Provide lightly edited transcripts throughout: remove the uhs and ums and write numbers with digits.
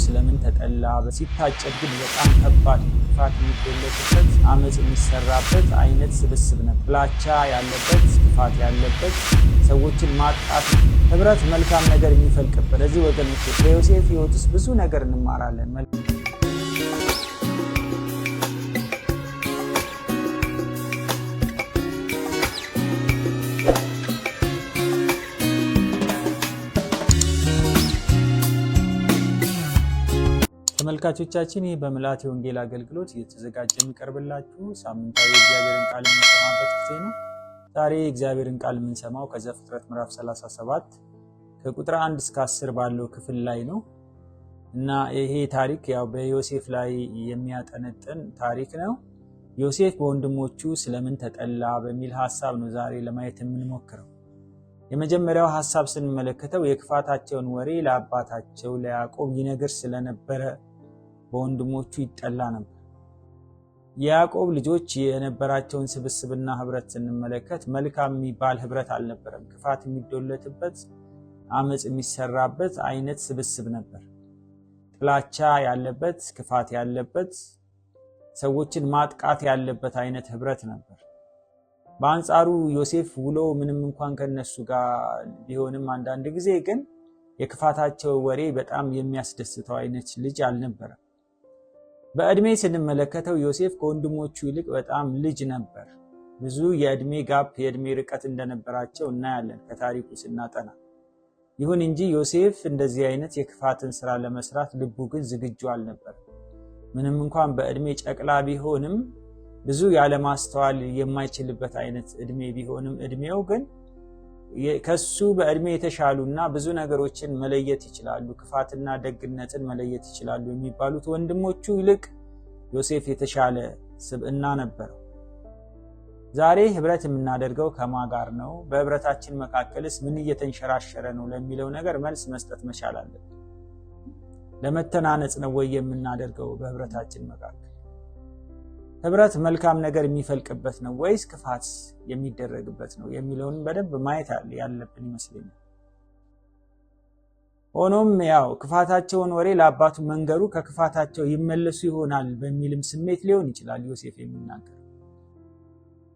ስለምን ተጠላ በሲታጨድ ግን በጣም ከባድ ክፋት የሚገለጥበት አመጽ የሚሰራበት አይነት ስብስብ ነው። ጥላቻ ያለበት ክፋት ያለበት ሰዎችን ማጥቃት ህብረት መልካም ነገር የሚፈልቅበት። እዚህ ወገኖች በዮሴፍ ህይወት ውስጥ ብዙ ነገር እንማራለን። ተመልካቾቻችን ይህ በምልአት የወንጌል አገልግሎት እየተዘጋጀ የሚቀርብላችሁ ሳምንታዊ እግዚአብሔርን ቃል የምንሰማበት ጊዜ ነው። ዛሬ እግዚአብሔርን ቃል የምንሰማው ከዘፍጥረት ምዕራፍ 37 ከቁጥር 1 እስከ 10 ባለው ክፍል ላይ ነው እና ይሄ ታሪክ ያው በዮሴፍ ላይ የሚያጠነጥን ታሪክ ነው። ዮሴፍ በወንድሞቹ ስለምን ተጠላ በሚል ሐሳብ ነው ዛሬ ለማየት የምንሞክረው። የመጀመሪያው ሐሳብ ስንመለከተው የክፋታቸውን ወሬ ለአባታቸው ለያዕቆብ ይነግር ስለነበረ በወንድሞቹ ይጠላ ነበር። የያዕቆብ ልጆች የነበራቸውን ስብስብና ህብረት ስንመለከት መልካም የሚባል ህብረት አልነበረም። ክፋት የሚዶለትበት አመጽ የሚሰራበት አይነት ስብስብ ነበር። ጥላቻ ያለበት፣ ክፋት ያለበት፣ ሰዎችን ማጥቃት ያለበት አይነት ህብረት ነበር። በአንጻሩ ዮሴፍ ውሎ ምንም እንኳን ከነሱ ጋር ቢሆንም አንዳንድ ጊዜ ግን የክፋታቸው ወሬ በጣም የሚያስደስተው አይነት ልጅ አልነበረም። በእድሜ ስንመለከተው ዮሴፍ ከወንድሞቹ ይልቅ በጣም ልጅ ነበር። ብዙ የእድሜ ጋፕ የእድሜ ርቀት እንደነበራቸው እናያለን ከታሪኩ ስናጠና። ይሁን እንጂ ዮሴፍ እንደዚህ አይነት የክፋትን ስራ ለመስራት ልቡ ግን ዝግጁ አልነበረም። ምንም እንኳን በእድሜ ጨቅላ ቢሆንም ብዙ ያለማስተዋል የማይችልበት አይነት እድሜ ቢሆንም እድሜው ግን ከሱ በእድሜ የተሻሉና ብዙ ነገሮችን መለየት ይችላሉ፣ ክፋትና ደግነትን መለየት ይችላሉ የሚባሉት ወንድሞቹ ይልቅ ዮሴፍ የተሻለ ስብዕና ነበረው። ዛሬ ህብረት የምናደርገው ከማን ጋር ነው? በህብረታችን መካከልስ ምን እየተንሸራሸረ ነው ለሚለው ነገር መልስ መስጠት መቻል አለብን። ለመተናነጽ ነው ወይ የምናደርገው በህብረታችን መካከል? ህብረት መልካም ነገር የሚፈልቅበት ነው ወይስ ክፋት የሚደረግበት ነው የሚለውን በደንብ ማየት ያለብን ይመስለኛል። ሆኖም ያው ክፋታቸውን ወሬ ለአባቱ መንገሩ ከክፋታቸው ይመለሱ ይሆናል በሚልም ስሜት ሊሆን ይችላል ዮሴፍ የሚናገር።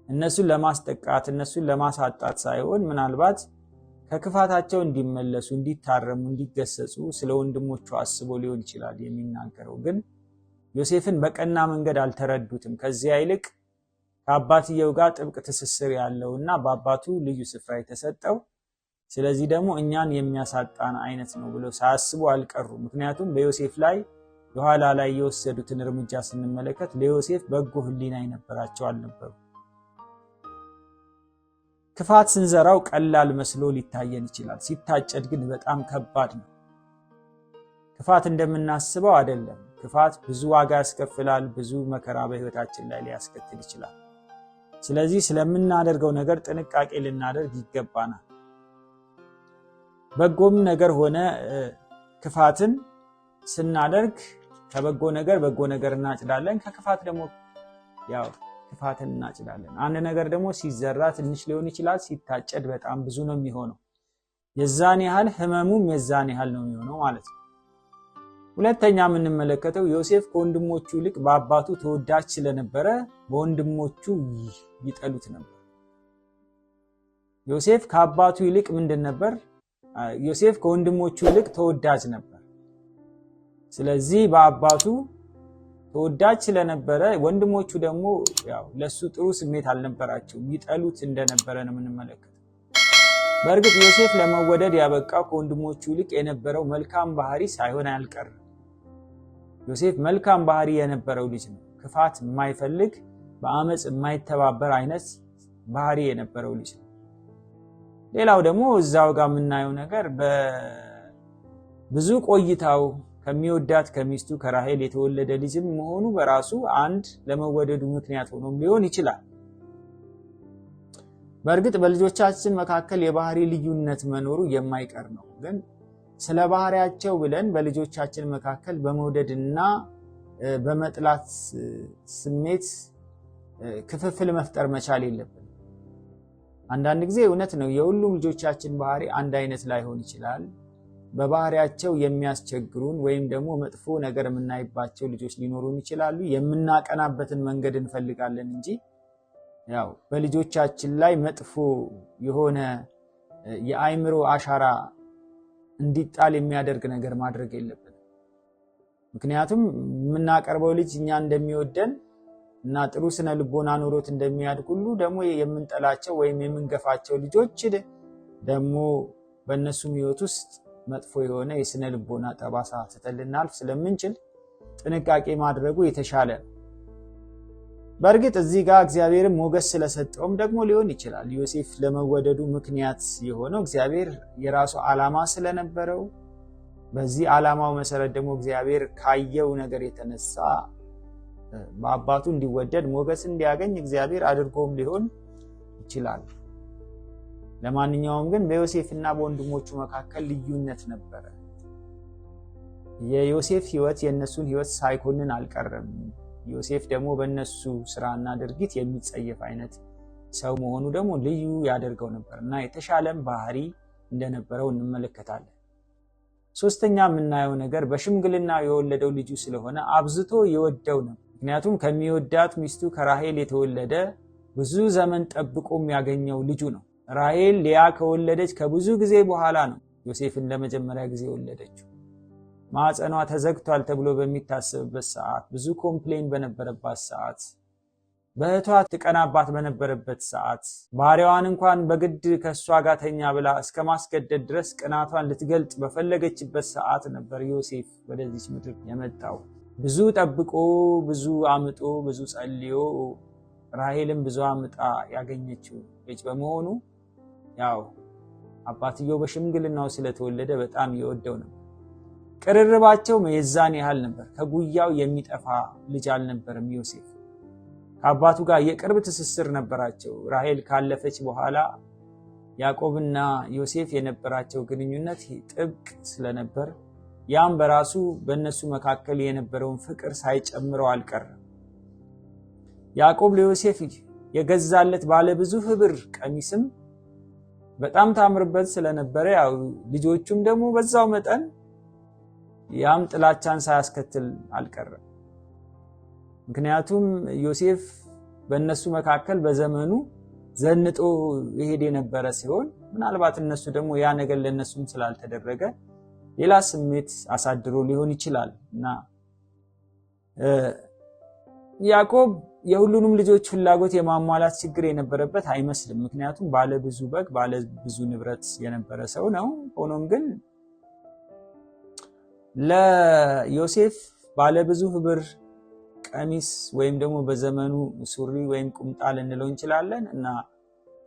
እነሱን ለማስጠቃት እነሱን ለማሳጣት ሳይሆን ምናልባት ከክፋታቸው እንዲመለሱ፣ እንዲታረሙ፣ እንዲገሰጹ ስለ ወንድሞቹ አስቦ ሊሆን ይችላል የሚናገረው። ግን ዮሴፍን በቀና መንገድ አልተረዱትም። ከዚያ ይልቅ ከአባትየው ጋር ጥብቅ ትስስር ያለውና በአባቱ ልዩ ስፍራ የተሰጠው ስለዚህ ደግሞ እኛን የሚያሳጣን አይነት ነው ብለው ሳያስቡ አልቀሩ። ምክንያቱም በዮሴፍ ላይ የኋላ ላይ የወሰዱትን እርምጃ ስንመለከት ለዮሴፍ በጎ ሕሊና የነበራቸው አልነበሩ። ክፋት ስንዘራው ቀላል መስሎ ሊታየን ይችላል። ሲታጨድ ግን በጣም ከባድ ነው። ክፋት እንደምናስበው አይደለም። ክፋት ብዙ ዋጋ ያስከፍላል። ብዙ መከራ በህይወታችን ላይ ሊያስከትል ይችላል። ስለዚህ ስለምናደርገው ነገር ጥንቃቄ ልናደርግ ይገባናል። በጎም ነገር ሆነ ክፋትን ስናደርግ ከበጎ ነገር በጎ ነገር እናጭዳለን፣ ከክፋት ደግሞ ያው ክፋትን እናጭዳለን። አንድ ነገር ደግሞ ሲዘራ ትንሽ ሊሆን ይችላል፣ ሲታጨድ በጣም ብዙ ነው የሚሆነው። የዛን ያህል ህመሙም የዛን ያህል ነው የሚሆነው ማለት ነው። ሁለተኛ የምንመለከተው ዮሴፍ ከወንድሞቹ ይልቅ በአባቱ ተወዳጅ ስለነበረ በወንድሞቹ ይጠሉት ነበር። ዮሴፍ ከአባቱ ይልቅ ምንድን ነበር? ዮሴፍ ከወንድሞቹ ይልቅ ተወዳጅ ነበር። ስለዚህ በአባቱ ተወዳጅ ስለነበረ ወንድሞቹ ደግሞ ያው ለሱ ጥሩ ስሜት አልነበራቸውም፣ ይጠሉት እንደነበረ ነው የምንመለከተው። በእርግጥ ዮሴፍ ለመወደድ ያበቃው ከወንድሞቹ ይልቅ የነበረው መልካም ባህሪ ሳይሆን አልቀረም። ዮሴፍ መልካም ባህሪ የነበረው ልጅ ነው። ክፋት የማይፈልግ በአመጽ የማይተባበር አይነት ባህሪ የነበረው ልጅ ነው። ሌላው ደግሞ እዛው ጋር የምናየው ነገር በብዙ ቆይታው ከሚወዳት ከሚስቱ ከራሔል የተወለደ ልጅም መሆኑ በራሱ አንድ ለመወደዱ ምክንያት ሆኖም ሊሆን ይችላል። በእርግጥ በልጆቻችን መካከል የባህሪ ልዩነት መኖሩ የማይቀር ነው። ግን ስለ ባህሪያቸው ብለን በልጆቻችን መካከል በመውደድና በመጥላት ስሜት ክፍፍል መፍጠር መቻል የለብንም። አንዳንድ ጊዜ እውነት ነው የሁሉም ልጆቻችን ባህሪ አንድ አይነት ላይሆን ይችላል። በባህሪያቸው የሚያስቸግሩን ወይም ደግሞ መጥፎ ነገር የምናይባቸው ልጆች ሊኖሩን ይችላሉ። የምናቀናበትን መንገድ እንፈልጋለን እንጂ ያው በልጆቻችን ላይ መጥፎ የሆነ የአይምሮ አሻራ እንዲጣል የሚያደርግ ነገር ማድረግ የለብንም። ምክንያቱም የምናቀርበው ልጅ እኛ እንደሚወደን እና ጥሩ ስነ ልቦና ኖሮት እንደሚያድግ ሁሉ ደግሞ የምንጠላቸው ወይም የምንገፋቸው ልጆች ደግሞ በእነሱም ህይወት ውስጥ መጥፎ የሆነ የስነ ልቦና ጠባሳ ትተልናልፍ ስለምንችል ጥንቃቄ ማድረጉ የተሻለ ነው። በእርግጥ እዚህ ጋር እግዚአብሔርም ሞገስ ስለሰጠውም ደግሞ ሊሆን ይችላል። ዮሴፍ ለመወደዱ ምክንያት የሆነው እግዚአብሔር የራሱ ዓላማ ስለነበረው በዚህ ዓላማው መሰረት ደግሞ እግዚአብሔር ካየው ነገር የተነሳ በአባቱ እንዲወደድ ሞገስ እንዲያገኝ እግዚአብሔር አድርጎም ሊሆን ይችላል። ለማንኛውም ግን በዮሴፍና በወንድሞቹ መካከል ልዩነት ነበረ። የዮሴፍ ህይወት የነሱን ህይወት ሳይኮንን አልቀረም። ዮሴፍ ደግሞ በእነሱ ስራና ድርጊት የሚጸየፍ አይነት ሰው መሆኑ ደግሞ ልዩ ያደርገው ነበር እና የተሻለም ባህሪ እንደነበረው እንመለከታለን። ሶስተኛ የምናየው ነገር በሽምግልና የወለደው ልጁ ስለሆነ አብዝቶ ይወደው ነው። ምክንያቱም ከሚወዳት ሚስቱ ከራሔል የተወለደ ብዙ ዘመን ጠብቆ የሚያገኘው ልጁ ነው። ራሔል ሊያ ከወለደች ከብዙ ጊዜ በኋላ ነው ዮሴፍን ለመጀመሪያ ጊዜ ወለደችው። ማዕፀኗ ተዘግቷል ተብሎ በሚታሰብበት ሰዓት፣ ብዙ ኮምፕሌን በነበረባት ሰዓት፣ በእህቷ ትቀናባት በነበረበት ሰዓት፣ ባሪያዋን እንኳን በግድ ከእሷ ጋር ተኛ ብላ እስከ ማስገደድ ድረስ ቅናቷን ልትገልጥ በፈለገችበት ሰዓት ነበር ዮሴፍ ወደዚች ምድር የመጣው። ብዙ ጠብቆ ብዙ አምጦ ብዙ ጸልዮ ራሔልም ብዙ አምጣ ያገኘችው ልጅ በመሆኑ ያው አባትየው በሽምግልናው ስለተወለደ በጣም ይወደው ነበር። ቅርርባቸው የዛን ያህል ነበር። ከጉያው የሚጠፋ ልጅ አልነበረም ዮሴፍ። ከአባቱ ጋር የቅርብ ትስስር ነበራቸው። ራሔል ካለፈች በኋላ ያዕቆብና ዮሴፍ የነበራቸው ግንኙነት ጥብቅ ስለነበር ያም በራሱ በእነሱ መካከል የነበረውን ፍቅር ሳይጨምረው አልቀረም። ያዕቆብ ለዮሴፍ የገዛለት ባለ ብዙ ህብር ቀሚስም በጣም ታምርበት ስለነበረ ያው ልጆቹም ደግሞ በዛው መጠን ያም ጥላቻን ሳያስከትል አልቀረም። ምክንያቱም ዮሴፍ በእነሱ መካከል በዘመኑ ዘንጦ ይሄድ የነበረ ሲሆን ምናልባት እነሱ ደግሞ ያ ነገር ለነሱም ስላልተደረገ ሌላ ስሜት አሳድሮ ሊሆን ይችላል እና ያዕቆብ የሁሉንም ልጆች ፍላጎት የማሟላት ችግር የነበረበት አይመስልም። ምክንያቱም ባለ ብዙ በግ ባለ ብዙ ንብረት የነበረ ሰው ነው። ሆኖም ግን ለዮሴፍ ባለ ብዙ ህብር ቀሚስ ወይም ደግሞ በዘመኑ ሱሪ ወይም ቁምጣ ልንለው እንችላለን እና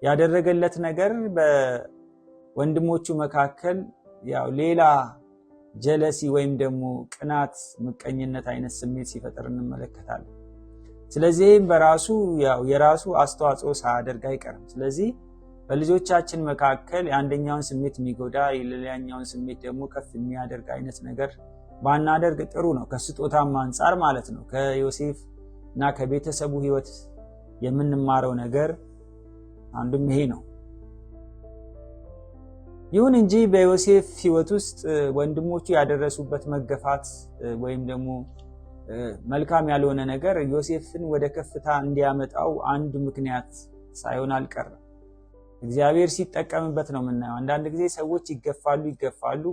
ያደረገለት ነገር በወንድሞቹ መካከል ያው ሌላ ጀለሲ ወይም ደግሞ ቅናት፣ ምቀኝነት አይነት ስሜት ሲፈጠር እንመለከታለን። ስለዚህም በራሱ ያው የራሱ አስተዋጽኦ ሳያደርግ አይቀርም። ስለዚህ በልጆቻችን መካከል የአንደኛውን ስሜት የሚጎዳ የሌላኛውን ስሜት ደግሞ ከፍ የሚያደርግ አይነት ነገር ባናደርግ ጥሩ ነው። ከስጦታም አንጻር ማለት ነው። ከዮሴፍ እና ከቤተሰቡ ህይወት የምንማረው ነገር አንዱም ይሄ ነው። ይሁን እንጂ በዮሴፍ ህይወት ውስጥ ወንድሞቹ ያደረሱበት መገፋት ወይም ደግሞ መልካም ያልሆነ ነገር ዮሴፍን ወደ ከፍታ እንዲያመጣው አንድ ምክንያት ሳይሆን አልቀረም። እግዚአብሔር ሲጠቀምበት ነው የምናየው። አንዳንድ ጊዜ ሰዎች ይገፋሉ፣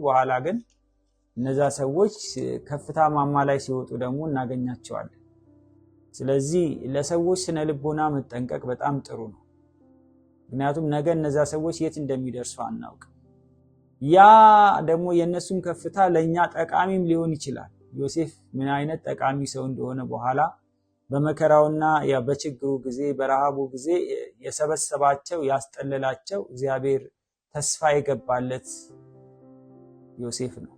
በኋላ ግን እነዛ ሰዎች ከፍታ ማማ ላይ ሲወጡ ደግሞ እናገኛቸዋለን። ስለዚህ ለሰዎች ስነ ልቦና መጠንቀቅ በጣም ጥሩ ነው። ምክንያቱም ነገ እነዛ ሰዎች የት እንደሚደርሱ አናውቅም። ያ ደግሞ የእነሱም ከፍታ ለእኛ ጠቃሚም ሊሆን ይችላል። ዮሴፍ ምን አይነት ጠቃሚ ሰው እንደሆነ በኋላ በመከራውና በችግሩ ጊዜ በረሃቡ ጊዜ የሰበሰባቸው ያስጠለላቸው እግዚአብሔር ተስፋ የገባለት ዮሴፍ ነው።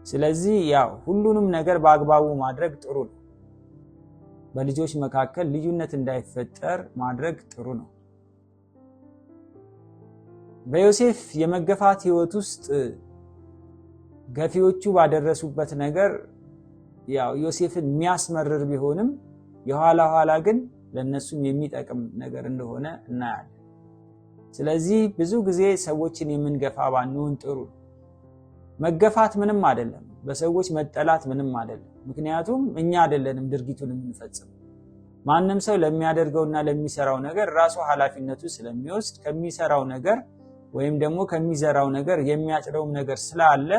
ስለዚህ ያው ሁሉንም ነገር በአግባቡ ማድረግ ጥሩ ነው። በልጆች መካከል ልዩነት እንዳይፈጠር ማድረግ ጥሩ ነው። በዮሴፍ የመገፋት ህይወት ውስጥ ገፊዎቹ ባደረሱበት ነገር ያው ዮሴፍን የሚያስመርር ቢሆንም የኋላ ግን ለነሱም የሚጠቅም ነገር እንደሆነ እናያለን። ስለዚህ ብዙ ጊዜ ሰዎችን የምንገፋ ባንሆን ጥሩ። መገፋት ምንም አይደለም፣ በሰዎች መጠላት ምንም አይደለም። ምክንያቱም እኛ አይደለንም ድርጊቱን የምንፈጽም። ማንም ሰው ለሚያደርገውና ለሚሰራው ነገር ራሱ ኃላፊነቱ ስለሚወስድ ከሚሰራው ነገር ወይም ደግሞ ከሚዘራው ነገር የሚያጭደውም ነገር ስላለ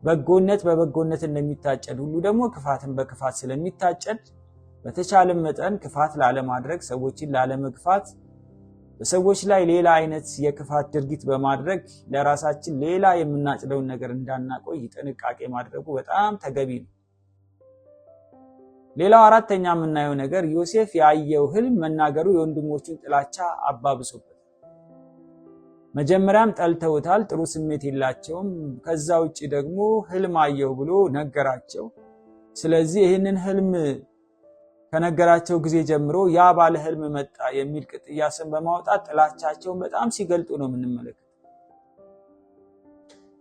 በጎነት በበጎነት እንደሚታጨድ ሁሉ ደግሞ ክፋትን በክፋት ስለሚታጨድ በተቻለ መጠን ክፋት ላለማድረግ፣ ሰዎችን ላለመግፋት፣ በሰዎች ላይ ሌላ አይነት የክፋት ድርጊት በማድረግ ለራሳችን ሌላ የምናጭደውን ነገር እንዳናቆይ ጥንቃቄ ማድረጉ በጣም ተገቢ ነው። ሌላው አራተኛ የምናየው ነገር ዮሴፍ ያየው ህልም መናገሩ የወንድሞቹን ጥላቻ አባብሶበታል። መጀመሪያም ጠልተውታል፣ ጥሩ ስሜት የላቸውም። ከዛ ውጪ ደግሞ ህልም አየው ብሎ ነገራቸው። ስለዚህ ይህንን ህልም ከነገራቸው ጊዜ ጀምሮ ያ ባለ ህልም መጣ የሚል ቅጥያ ስም በማውጣት ጥላቻቸውን በጣም ሲገልጡ ነው የምንመለከተው።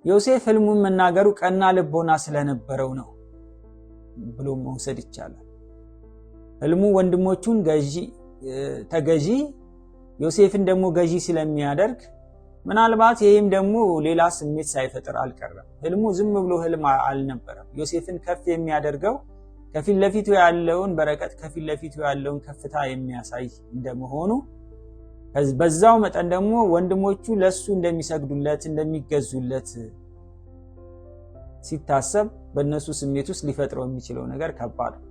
ዮሴፍ ህልሙን መናገሩ ቀና ልቦና ስለነበረው ነው ብሎ መውሰድ ይቻላል። ህልሙ ወንድሞቹን ተገዢ ዮሴፍን ደግሞ ገዢ ስለሚያደርግ ምናልባት ይህም ደግሞ ሌላ ስሜት ሳይፈጥር አልቀረም። ህልሙ ዝም ብሎ ህልም አልነበረም። ዮሴፍን ከፍ የሚያደርገው ከፊት ለፊቱ ያለውን በረከት፣ ከፊት ለፊቱ ያለውን ከፍታ የሚያሳይ እንደመሆኑ በዛው መጠን ደግሞ ወንድሞቹ ለሱ እንደሚሰግዱለት እንደሚገዙለት ሲታሰብ በእነሱ ስሜት ውስጥ ሊፈጥረው የሚችለው ነገር ከባድ ነው።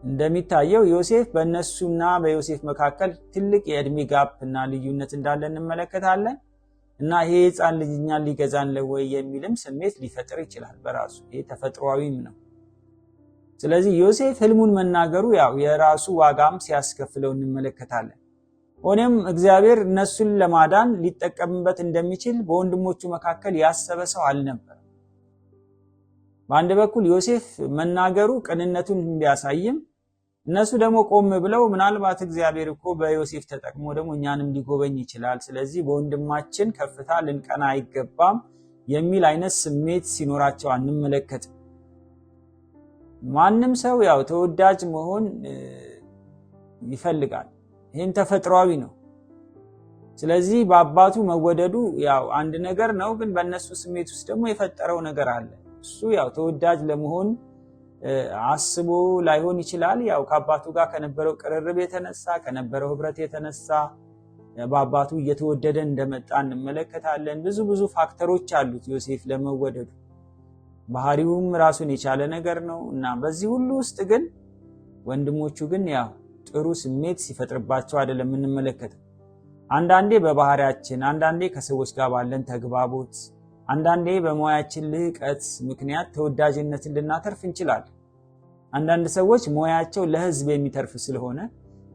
እንደሚታየው ዮሴፍ በእነሱና በዮሴፍ መካከል ትልቅ የእድሜ ጋፕ እና ልዩነት እንዳለ እንመለከታለን እና ይሄ ህፃን ልጅ እኛን ሊገዛን ወይ የሚልም ስሜት ሊፈጥር ይችላል በራሱ። ይሄ ተፈጥሯዊም ነው። ስለዚህ ዮሴፍ ህልሙን መናገሩ ያው የራሱ ዋጋም ሲያስከፍለው እንመለከታለን። ሆኖም እግዚአብሔር እነሱን ለማዳን ሊጠቀምበት እንደሚችል በወንድሞቹ መካከል ያሰበ ሰው አልነበረም። በአንድ በኩል ዮሴፍ መናገሩ ቅንነቱን ቢያሳይም እነሱ ደግሞ ቆም ብለው ምናልባት እግዚአብሔር እኮ በዮሴፍ ተጠቅሞ ደግሞ እኛንም ሊጎበኝ ይችላል፣ ስለዚህ በወንድማችን ከፍታ ልንቀና አይገባም የሚል አይነት ስሜት ሲኖራቸው አንመለከትም። ማንም ሰው ያው ተወዳጅ መሆን ይፈልጋል። ይህን ተፈጥሯዊ ነው። ስለዚህ በአባቱ መወደዱ ያው አንድ ነገር ነው፣ ግን በእነሱ ስሜት ውስጥ ደግሞ የፈጠረው ነገር አለ። እሱ ያው ተወዳጅ ለመሆን አስቦ ላይሆን ይችላል። ያው ከአባቱ ጋር ከነበረው ቅርርብ የተነሳ ከነበረው ህብረት የተነሳ በአባቱ እየተወደደ እንደመጣ እንመለከታለን። ብዙ ፋክተሮች አሉት ዮሴፍ ለመወደዱ። ባህሪውም ራሱን የቻለ ነገር ነው እና በዚህ ሁሉ ውስጥ ግን ወንድሞቹ ግን ያው ጥሩ ስሜት ሲፈጥርባቸው አይደለም እንመለከተው። አንዳንዴ በባህሪያችን፣ አንዳንዴ ከሰዎች ጋር ባለን ተግባቦት፣ አንዳንዴ በሙያችን ልህቀት ምክንያት ተወዳጅነትን ልናተርፍ እንችላለን። አንዳንድ ሰዎች ሙያቸው ለህዝብ የሚተርፍ ስለሆነ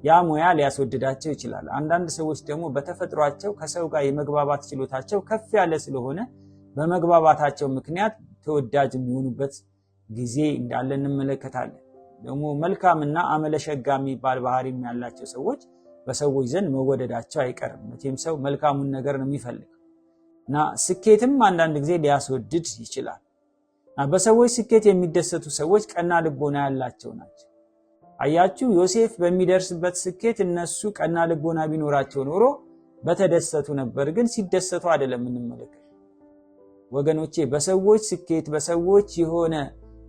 ያ ሙያ ሊያስወድዳቸው ይችላል። አንዳንድ ሰዎች ደግሞ በተፈጥሯቸው ከሰው ጋር የመግባባት ችሎታቸው ከፍ ያለ ስለሆነ በመግባባታቸው ምክንያት ተወዳጅ የሚሆኑበት ጊዜ እንዳለ እንመለከታለን። ደግሞ መልካምና አመለሸጋ የሚባል ባህሪም ያላቸው ሰዎች በሰዎች ዘንድ መወደዳቸው አይቀርም። መቼም ሰው መልካሙን ነገር ነው የሚፈልገው እና ስኬትም አንዳንድ ጊዜ ሊያስወድድ ይችላል። በሰዎች ስኬት የሚደሰቱ ሰዎች ቀና ልቦና ያላቸው ናቸው። አያችሁ፣ ዮሴፍ በሚደርስበት ስኬት እነሱ ቀና ልቦና ቢኖራቸው ኖሮ በተደሰቱ ነበር። ግን ሲደሰቱ አይደለም እንመለከት። ወገኖቼ በሰዎች ስኬት በሰዎች የሆነ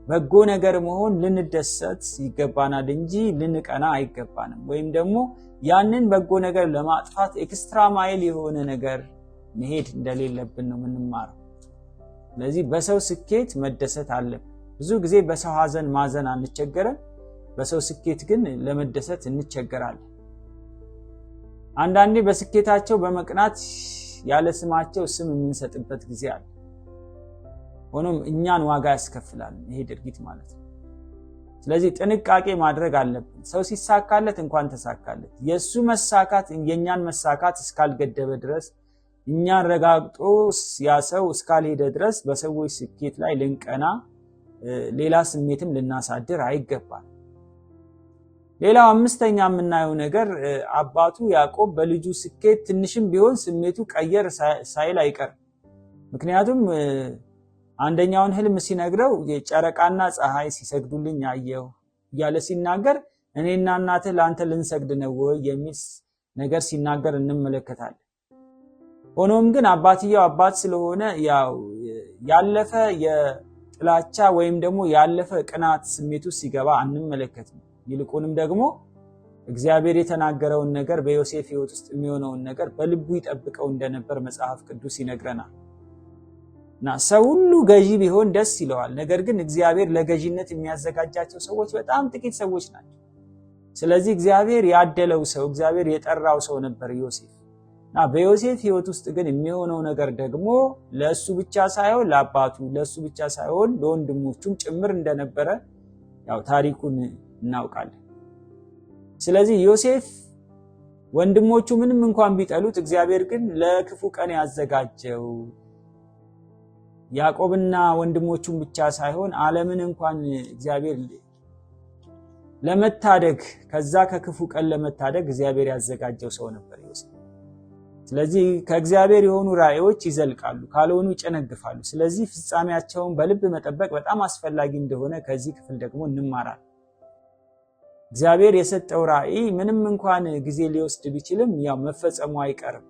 በጎ ነገር መሆን ልንደሰት ይገባናል እንጂ ልንቀና አይገባንም። ወይም ደግሞ ያንን በጎ ነገር ለማጥፋት ኤክስትራ ማይል የሆነ ነገር መሄድ እንደሌለብን ነው የምንማረው። ስለዚህ በሰው ስኬት መደሰት አለብን። ብዙ ጊዜ በሰው ሐዘን ማዘን አንቸገረም፣ በሰው ስኬት ግን ለመደሰት እንቸገራለን። አንዳንዴ በስኬታቸው በመቅናት ያለ ስማቸው ስም የምንሰጥበት ጊዜ አለ። ሆኖም እኛን ዋጋ ያስከፍላል ይሄ ድርጊት ማለት ነው። ስለዚህ ጥንቃቄ ማድረግ አለብን። ሰው ሲሳካለት እንኳን ተሳካለት፣ የሱ መሳካት የኛን መሳካት እስካልገደበ ድረስ፣ እኛን ረጋግጦ ያ ሰው እስካልሄደ ድረስ በሰዎች ስኬት ላይ ልንቀና ሌላ ስሜትም ልናሳድር አይገባል። ሌላው አምስተኛ የምናየው ነገር አባቱ ያዕቆብ በልጁ ስኬት ትንሽም ቢሆን ስሜቱ ቀየር ሳይል አይቀርም። ምክንያቱም አንደኛውን ህልም ሲነግረው የጨረቃና ፀሐይ ሲሰግዱልኝ አየሁ እያለ ሲናገር እኔና እናትህ ለአንተ ልንሰግድ ነው ወይ የሚል ነገር ሲናገር እንመለከታለን። ሆኖም ግን አባትየው አባት ስለሆነ ያለፈ የጥላቻ ወይም ደግሞ ያለፈ ቅናት ስሜት ውስጥ ሲገባ አንመለከትም። ይልቁንም ደግሞ እግዚአብሔር የተናገረውን ነገር በዮሴፍ ሕይወት ውስጥ የሚሆነውን ነገር በልቡ ይጠብቀው እንደነበር መጽሐፍ ቅዱስ ይነግረናል። እና ሰው ሁሉ ገዢ ቢሆን ደስ ይለዋል። ነገር ግን እግዚአብሔር ለገዢነት የሚያዘጋጃቸው ሰዎች በጣም ጥቂት ሰዎች ናቸው። ስለዚህ እግዚአብሔር ያደለው ሰው፣ እግዚአብሔር የጠራው ሰው ነበር ዮሴፍ። እና በዮሴፍ ሕይወት ውስጥ ግን የሚሆነው ነገር ደግሞ ለሱ ብቻ ሳይሆን ለአባቱ፣ ለሱ ብቻ ሳይሆን ለወንድሞቹም ጭምር እንደነበረ ታሪኩን እናውቃለን። ስለዚህ ዮሴፍ ወንድሞቹ ምንም እንኳን ቢጠሉት፣ እግዚአብሔር ግን ለክፉ ቀን ያዘጋጀው ያዕቆብና ወንድሞቹን ብቻ ሳይሆን ዓለምን እንኳን እግዚአብሔር ለመታደግ ከዛ ከክፉ ቀን ለመታደግ እግዚአብሔር ያዘጋጀው ሰው ነበር ዮሴፍ። ስለዚህ ከእግዚአብሔር የሆኑ ራእዮች ይዘልቃሉ፣ ካልሆኑ ይጨነግፋሉ። ስለዚህ ፍጻሜያቸውን በልብ መጠበቅ በጣም አስፈላጊ እንደሆነ ከዚህ ክፍል ደግሞ እንማራለን። እግዚአብሔር የሰጠው ራእይ ምንም እንኳን ጊዜ ሊወስድ ቢችልም መፈጸሙ አይቀርም።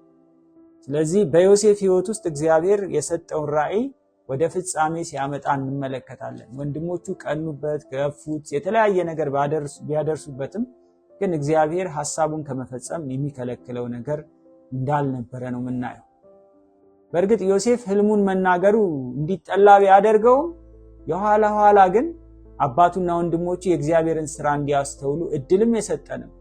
ስለዚህ በዮሴፍ ሕይወት ውስጥ እግዚአብሔር የሰጠውን ራእይ ወደ ፍጻሜ ሲያመጣ እንመለከታለን። ወንድሞቹ ቀኑበት፣ ገፉት፣ የተለያየ ነገር ቢያደርሱበትም ግን እግዚአብሔር ሐሳቡን ከመፈጸም የሚከለክለው ነገር እንዳልነበረ ነው የምናየው። በእርግጥ ዮሴፍ ህልሙን መናገሩ እንዲጠላ ቢያደርገውም የኋላ ኋላ ግን አባቱና ወንድሞቹ የእግዚአብሔርን ስራ እንዲያስተውሉ እድልም የሰጠንም።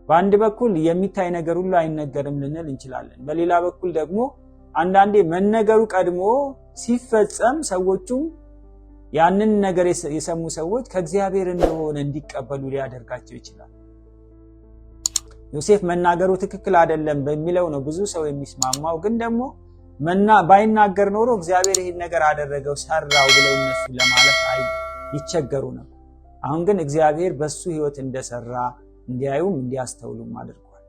በአንድ በኩል የሚታይ ነገር ሁሉ አይነገርም ልንል እንችላለን። በሌላ በኩል ደግሞ አንዳንዴ መነገሩ ቀድሞ ሲፈጸም ሰዎቹም ያንን ነገር የሰሙ ሰዎች ከእግዚአብሔር እንደሆነ እንዲቀበሉ ሊያደርጋቸው ይችላል። ዮሴፍ መናገሩ ትክክል አይደለም በሚለው ነው ብዙ ሰው የሚስማማው። ግን ደግሞ ባይናገር ኖሮ እግዚአብሔር ይህን ነገር አደረገው ሰራው ብለው እነሱ ለማለት ይቸገሩ ነው። አሁን ግን እግዚአብሔር በሱ ህይወት እንደሰራ እንዲያዩም እንዲያስተውሉም አድርጓል።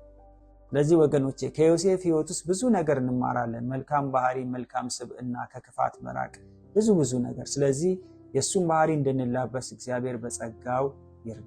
ስለዚህ ወገኖቼ ከዮሴፍ ህይወት ውስጥ ብዙ ነገር እንማራለን። መልካም ባህሪ፣ መልካም ስብዕና፣ ከክፋት መራቅ፣ ብዙ ነገር። ስለዚህ የሱን ባህሪ እንድንላበስ እግዚአብሔር በጸጋው ይርዳል።